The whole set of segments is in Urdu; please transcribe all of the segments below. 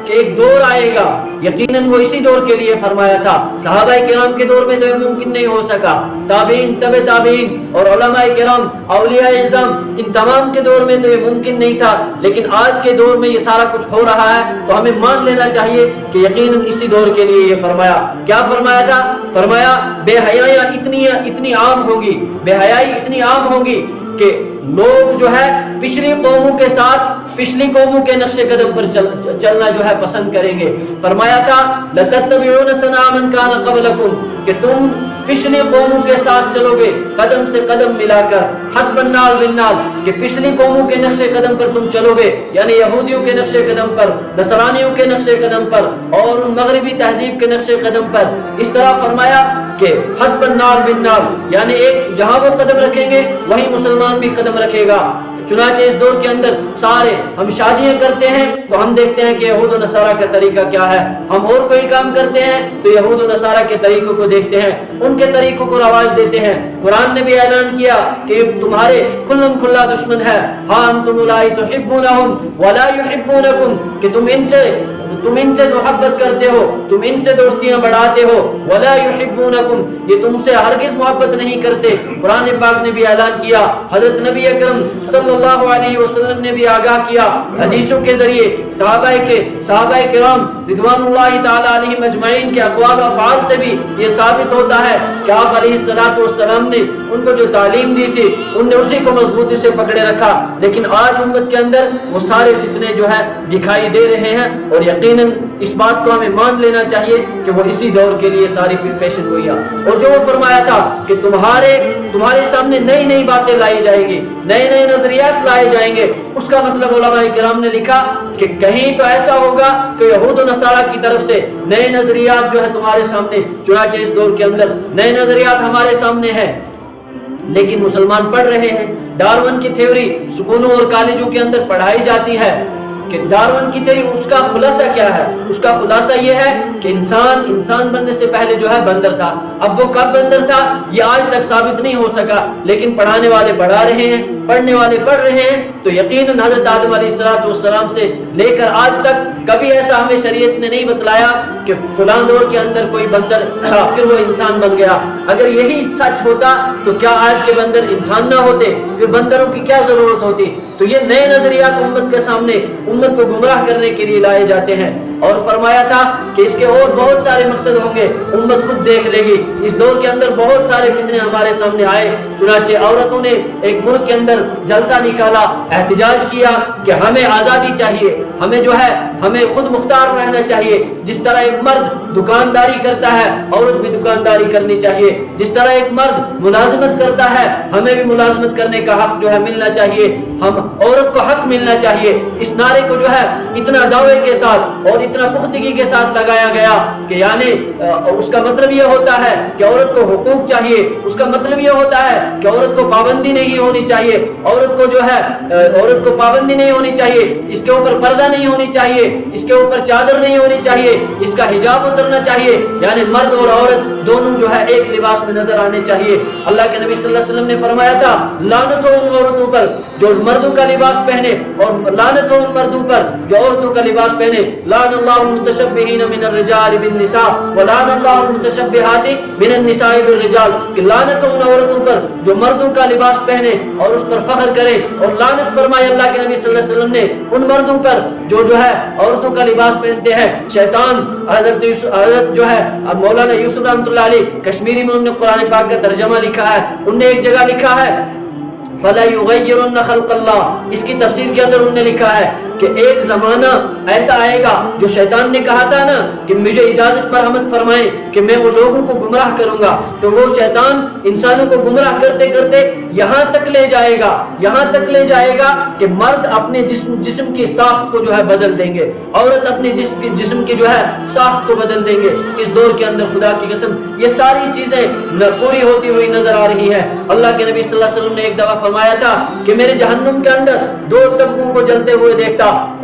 کہ ایک دور آئے گا، یقیناً وہ اسی دور کے لیے فرمایا تھا۔ صحابہ کرام کے دور میں تو یہ ممکن نہیں ہو سکا، تابعین، تبع تابعین اور علماء کرام، اولیاء اعظم، ان تمام کے دور میں تو یہ ممکن نہیں تھا، لیکن آج کے دور میں یہ سارا کچھ ہو رہا ہے تو ہمیں مان لینا چاہیے کہ یقیناً اسی دور کے لیے یہ فرمایا۔ کیا فرمایا تھا؟ فرمایا بے حیائیاں اتنی عام ہوگی، بے حیائی اتنی عام ہوگی کہ لوگ جو ہے پچھلی قوموں کے ساتھ، پچھلی قوموں کے نقش قدم پر چلنا جو ہے پسند کریں گے۔ فرمایا تھا لَتَتَّبِعُونَ سَنَنَ مَنْ كَانَ قَبْلَكُمْ، کہ تم پچھلی قوموں کے ساتھ چلو گے قدم سے قدم ملا کر، حسب النال بالنال، کہ پچھلی قوموں کے نقش قدم پر تم چلو گے، یعنی یہودیوں کے نقش قدم پر، نصرانیوں کے نقش قدم پر اور مغربی تہذیب کے نقش قدم پر۔ اس طرح فرمایا کہ حسب النال بالنال، یعنی ایک جہاں وہ قدم رکھیں گے وہیں مسلمان بھی قدم رکھے گا۔ چنانچہ اس دور کے اندر سارے ہم شادیاں کرتے ہیں تو ہم دیکھتے ہیں کہ یہود و نصارہ کا طریقہ کیا ہے، ہم اور کوئی کام کرتے ہیں تو یہود و نصارہ کے طریقوں کو دیکھتے ہیں، ان کے طریقوں کو رواج دیتے ہیں۔ قرآن نے بھی اعلان کیا کہ تمہارے کھلم کھلا دشمن ہے، ہاں انتم اولئک تحبونہم ولا یحبونکم، کہ تم ان سے محبت کرتے ہو، تم ان سے دوستیاں بڑھاتے ہو، ولا یحبونکم، یہ تم سے ہرگز محبت نہیں کرتے۔ قرآن پاک نے بھی اعلان کیا، حضرت نبی اکرم صلی اللہ علیہ وسلم نے بھی آگاہ کیا حدیثوں کے ذریعے، صحابہ کرام رضوان اللہ تعالی علیہم اجمعین کے اقوال و افعال سے بھی یہ ثابت ہوتا ہے کہ آپ علیہ الصلوۃ والسلام نے ان کو جو تعلیم دی تھی ان نے اسی کو مضبوطی سے پکڑے رکھا۔ لیکن آج امت کے اندر وہ سارے فتنے جو ہے دکھائی دے رہے ہیں، اور یقیناً اس بات کو ہمیں مان لینا چاہیے کہ وہ اسی دور کے لیے ساری پیشن گوئیاں، اور جو وہ فرمایا تھا کہ تمہارے سامنے نئی نئی باتیں لائی جائیں گی، نئے نئے نظریات لائے جائیں گے، اس کا مطلب علماء کرام نے لکھا کہ کہیں تو ایسا ہوگا کہ یہود و نصارہ کی طرف سے نئے نظریات جو ہے تمہارے سامنے، چنانچہ اس دور کے اندر نئے نظریات ہمارے سامنے ہیں، لیکن مسلمان پڑھ رہے ہیں۔ ڈارون کی تھیوری سکولوں اور کالجوں کے اندر پڑھائی جاتی ہے کہ ڈارون کی تھیوری، اس کا خلاصہ کیا ہے؟ اس کا خلاصہ یہ ہے کہ انسان بننے سے پہلے جو ہے بندر تھا۔ اب وہ کب بندر تھا یہ آج تک ثابت نہیں ہو سکا، لیکن پڑھانے والے پڑھا رہے ہیں، پڑھنے والے پڑھ رہے ہیں، تو یقیناً حضرت آدم علیہ السلام سے لے کر آج تک کبھی ایسا ہمیں شریعت نے نہیں بتلایا کہ فلاں دور کے اندر کوئی بندر تھا پھر وہ انسان بن گیا۔ اگر یہی سچ ہوتا تو کیا آج کے بندر انسان نہ ہوتے؟ پھر بندروں کی کیا ضرورت ہوتی؟ تو یہ نئے نظریات امت کے سامنے، امت کو گمراہ کرنے کے لیے لائے جاتے ہیں، اور فرمایا تھا کہ اس کے اور بہت سارے مقصد ہوں گے، امت خود دیکھ لے گی۔ اس دور کے اندر بہت سارے فتنے ہمارے سامنے آئے، چنانچہ عورتوں نے ایک ملک کے اندر جلسہ نکالا، احتجاج کیا کہ ہمیں آزادی چاہیے، ہمیں خود مختار رہنا چاہیے۔ جس طرح ایک مرد دکانداری کرتا ہے عورت بھی دکانداری کرنی چاہیے، جس طرح ایک مرد ملازمت کرتا ہے ہمیں بھی ملازمت کرنے کا حق جو ہے ملنا چاہیے، عورت کو حق ملنا چاہیے۔ اس نعرے کو جو ہے اتنا دعوے کے ساتھ اور اتنا پختگی کے ساتھ لگایا گیا کہ یعنی اس کا مطلب یہ ہوتا ہے کہ عورت کو حقوق چاہیے، اس کا مطلب یہ ہوتا ہے کہ عورت کو پابندی نہیں ہونی چاہیے، عورت کو پابندی نہیں ہونی چاہیے، اس کے اوپر پردہ نہیں ہونی چاہیے، اس کے اوپر چادر نہیں ہونی چاہیے، اس کا حجاب اترنا چاہیے، یعنی مرد اور عورت دونوں جو ہے ایک لباس میں نظر آنے چاہیے۔ اللہ کے نبی صلی اللہ علیہ وسلم نے فرمایا تھا لعنت ہو ان عورتوں پر جو مردوں کا لباس پہنے، اور لعنت ہو ان مردوں پر جو عورتوں کا لباس پہنے۔ لعن اللہ المتشبہین من الرجال بالنساء ولعن اللہ المتشبہات من النساء بالرجال، کہ لعنت ہو ان عورتوں پر جو مردوں کا لباس پہنے اور اس پر فخر کرے، اور لعنت فرمائے اللہ کے نبی صلی اللہ علیہ وسلم نے ان مردوں پر جو ہے عورتوں کا لباس پہنتے ہیں۔ شیطان حضرت جو ہے مولانا یوسف رحمۃ اللہ علیہ کشمیری میں انہوں نے قرآن پاک کا ترجمہ لکھا ہے، انہوں نے ایک جگہ لکھا ہے فَلَا يُغَيِّرُنَّ خَلْقَ اللَّهِ، اس کی تفسیر کے اندر انہوں نے لکھا ہے کہ ایک زمانہ ایسا آئے گا جو شیطان نے کہا تھا نا کہ مجھے اجازت مرحمت فرمائیں کہ میں وہ لوگوں کو گمراہ کروں گا، تو وہ شیطان انسانوں کو گمراہ کرتے کرتے یہاں تک لے جائے گا کہ مرد اپنے جسم کی ساخت کو جو ہے بدل دیں گے، عورت اپنے جسم کی جو ہے ساخت کو بدل دیں گے۔ اس دور کے اندر خدا کی قسم یہ ساری چیزیں پوری ہوتی ہوئی نظر آ رہی ہے۔ اللہ کے نبی صلی اللہ علیہ وسلم نے ایک دفعہ فرمایا تھا کہ میرے جہنم کے اندر دو طبقوں کو جلتے ہوئے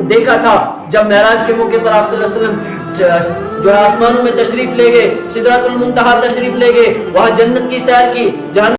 دیکھا تھا۔ جب معراج کے موقع پر آپ صلی اللہ علیہ وسلم جو ہے آسمانوں میں تشریف لے گئے، سدرۃ المنتہا تشریف لے گئے، وہاں جنت کی سیر کی، جہنم